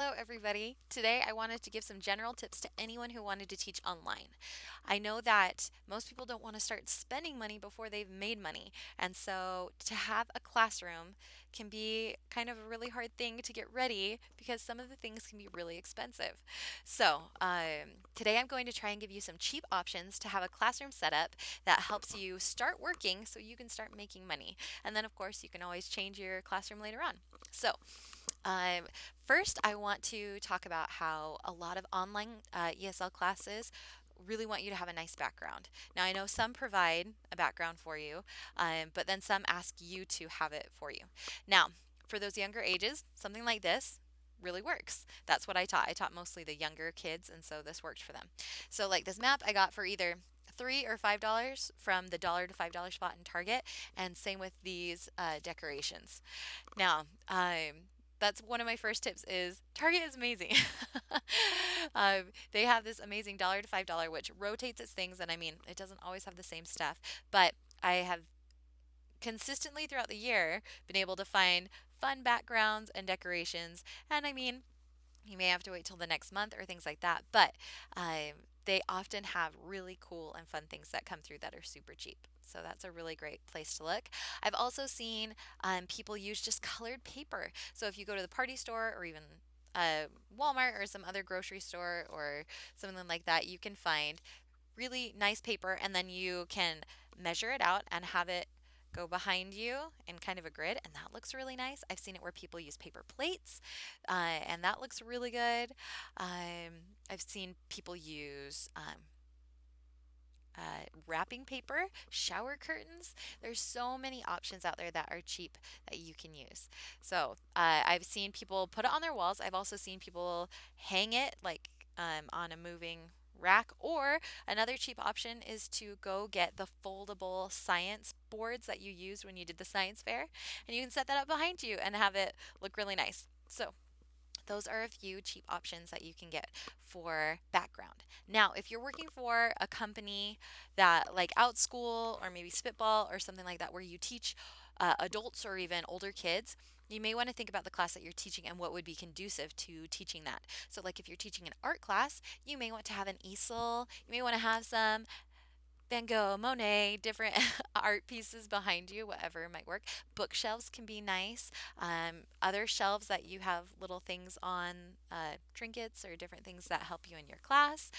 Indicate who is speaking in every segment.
Speaker 1: Hello, everybody. Today, I wanted to give some general tips to anyone who wanted to teach online. I know that most people don't want to start spending money before they've made money. And so, to have a classroom can be kind of a really hard thing to get ready because some of the things can be really expensive. Today, I'm going to try and give you some cheap options to have a classroom setup that helps you start working so you can start making money. And then, of course, you can always change your classroom later on. So, um, First, I want to talk about how a lot of online ESL classes really want you to have a nice background. Now, I know some provide a background for you, but then some ask you to have it for you. Now, for those younger ages, something like this really works. That's what I taught. I taught mostly the younger kids, and so this worked for them. So, like this map, I got for either $3 or $5 from the $1 to $5 spot in Target, and same with these decorations. Now, that's one of my first tips is Target is amazing. They have this amazing $1 to $5, which rotates its things. And I mean, it doesn't always have the same stuff, but I have consistently throughout the year been able to find fun backgrounds and decorations. And I mean, you may have to wait till the next month or things like that, but they often have really cool and fun things that come through that are super cheap. So that's a really great place to look. I've also seen people use just colored paper. So if you go to the party store or even Walmart or some other grocery store or something like that, you can find really nice paper and then you can measure it out and have it go behind you in kind of a grid, and that looks really nice. I've seen it where people use paper plates, and that looks really good. I've seen people use wrapping paper, shower curtains. There's so many options out there that are cheap that you can use. I've seen people put it on their walls. I've also seen people hang it like on a moving rack, or another cheap option is to go get the foldable science boards that you used when you did the science fair, and you can set that up behind you and have it look really nice. So those are a few cheap options that you can get for background. Now, if you're working for a company that like OutSchool or maybe Spitball or something like that, where you teach adults or even older kids, you may want to think about the class that you're teaching and what would be conducive to teaching that. So, like if you're teaching an art class, you may want to have an easel, you may want to have some Van Gogh, Monet, different art pieces behind you, whatever might work. Bookshelves can be nice. Other shelves that you have little things on, trinkets or different things that help you in your class.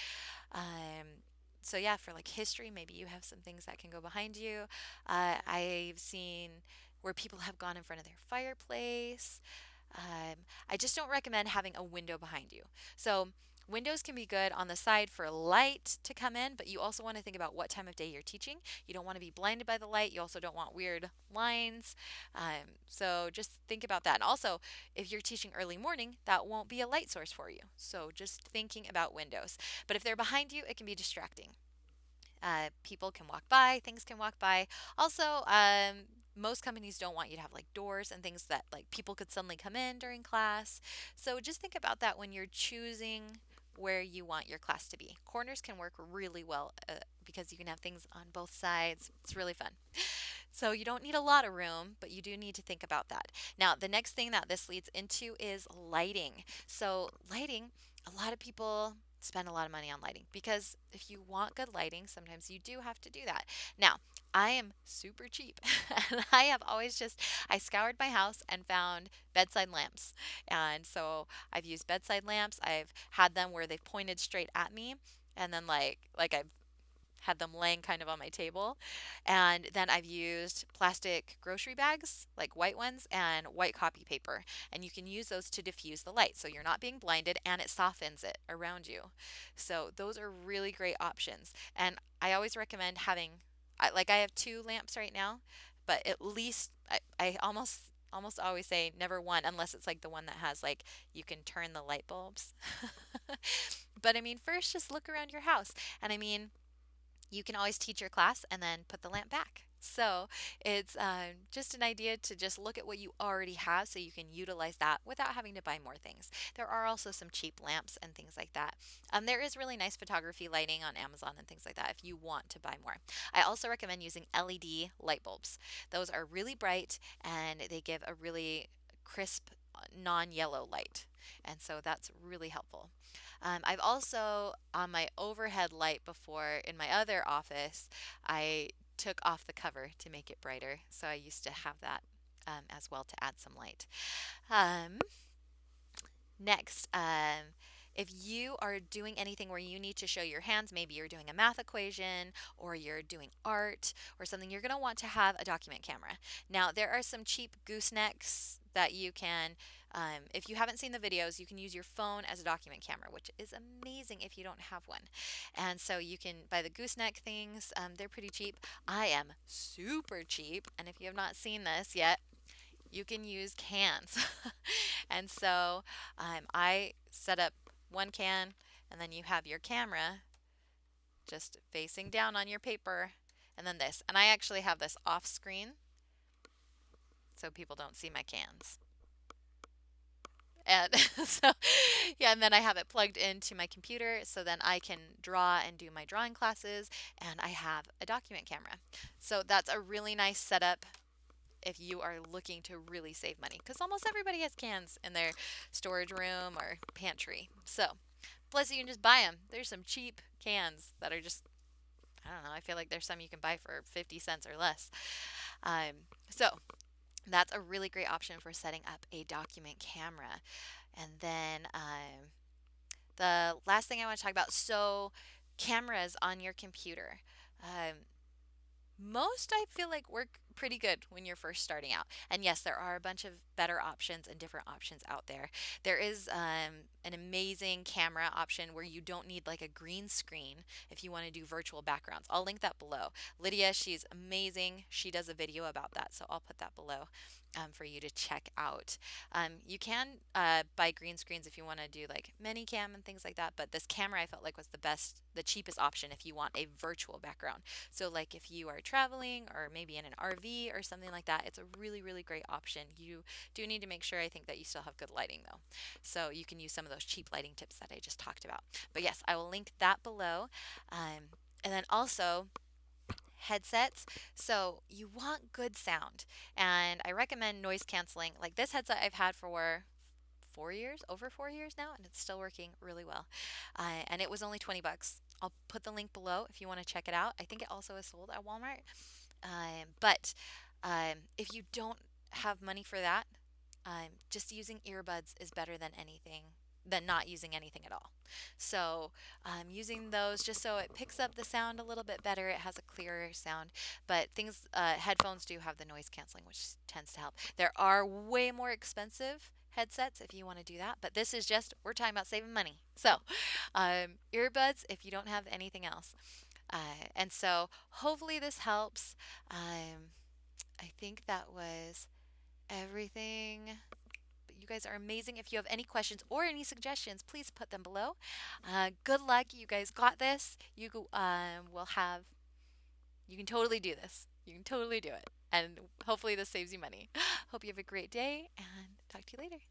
Speaker 1: Yeah, for like history, maybe you have some things that can go behind you. I've seen where people have gone in front of their fireplace. I just don't recommend having a window behind you. So, windows can be good on the side for light to come in, but you also want to think about what time of day you're teaching. You don't want to be blinded by the light. You also don't want weird lines. So, just think about that. And also, if you're teaching early morning, that won't be a light source for you. So, just thinking about windows. But if they're behind you, it can be distracting. People can walk by, things can walk by. Also, most companies don't want you to have like doors and things that like people could suddenly come in during class. So just think about that when you're choosing where you want your class to be. Corners can work really well because you can have things on both sides. It's really fun. So you don't need a lot of room, but you do need to think about that. Now, the next thing that this leads into is lighting. So, lighting, a lot of people spend a lot of money on lighting because if you want good lighting, sometimes you do have to do that. Now, I am super cheap and I scoured my house and found bedside lamps. And so I've used bedside lamps. I've had them where they've pointed straight at me and then I've had them laying kind of on my table. And then I've used plastic grocery bags, like white ones, and white copy paper. And you can use those to diffuse the light so you're not being blinded and it softens it around you. So those are really great options. And I always recommend having, I have two lamps right now, but at least I almost always say never one unless it's like the one that has like you can turn the light bulbs. But I mean, first just look around your house. And I mean, you can always teach your class and then put the lamp back. So it's just an idea to just look at what you already have so you can utilize that without having to buy more things. There are also some cheap lamps and things like that. There is really nice photography lighting on Amazon and things like that if you want to buy more. I also recommend using LED light bulbs. Those are really bright and they give a really crisp non-yellow light. And so that's really helpful. I've also, on my overhead light before in my other office, I took off the cover to make it brighter. So I used to have that as well to add some light. Um, Next, if you are doing anything where you need to show your hands, maybe you're doing a math equation or you're doing art or something, you're going to want to have a document camera. Now, there are some cheap goosenecks that you can, if you haven't seen the videos, you can use your phone as a document camera, which is amazing if you don't have one. And so you can buy the gooseneck things, they're pretty cheap. I am super cheap, and if you have not seen this yet, you can use cans. And so I set up one can, and then you have your camera just facing down on your paper, and then this. And I actually have this off screen so people don't see my cans. And so, yeah, and then I have it plugged into my computer so then I can draw and do my drawing classes, and I have a document camera. So that's a really nice setup if you are looking to really save money, because almost everybody has cans in their storage room or pantry. So, plus you can just buy them. There's some cheap cans that are just, I don't know, I feel like there's some you can buy for 50 cents or less. So, that's a really great option for setting up a document camera. And then the last thing I want to talk about, so cameras on your computer. Um, Most I feel like work pretty good when you're first starting out. And yes, there are a bunch of better options and different options out there. There is an amazing camera option where you don't need like a green screen if you want to do virtual backgrounds. I'll link that below. Lydia, she's amazing. She does a video about that, so I'll put that below for you to check out. You can buy green screens if you want to do like Minicam and things like that, but this camera I felt like was the best, the cheapest option if you want a virtual background. So, like if you are traveling or maybe in an RV or something like that, it's a really, really great option. You do need to make sure, I think, that you still have good lighting though. So, you can use some of those cheap lighting tips that I just talked about. But yes, I will link that below. And then also, headsets. So you want good sound. And I recommend noise canceling. Like this headset I've had for 4 years, over 4 years now, and it's still working really well. And it was only 20 bucks. I'll put the link below if you want to check it out. I think it also is sold at Walmart. But if you don't have money for that, just using earbuds is better than anything, than not using anything at all. So, using those just so it picks up the sound a little bit better, it has a clearer sound. But headphones do have the noise canceling, which tends to help. There are way more expensive headsets if you want to do that, but this is just, we're talking about saving money. So, earbuds if you don't have anything else. And so, hopefully, this helps. I think that was everything. You guys are amazing. If you have any questions or any suggestions, please put them below. Good luck. You guys got this. Will have, you can totally do this. You can totally do it. And hopefully, this saves you money. Hope you have a great day and talk to you later.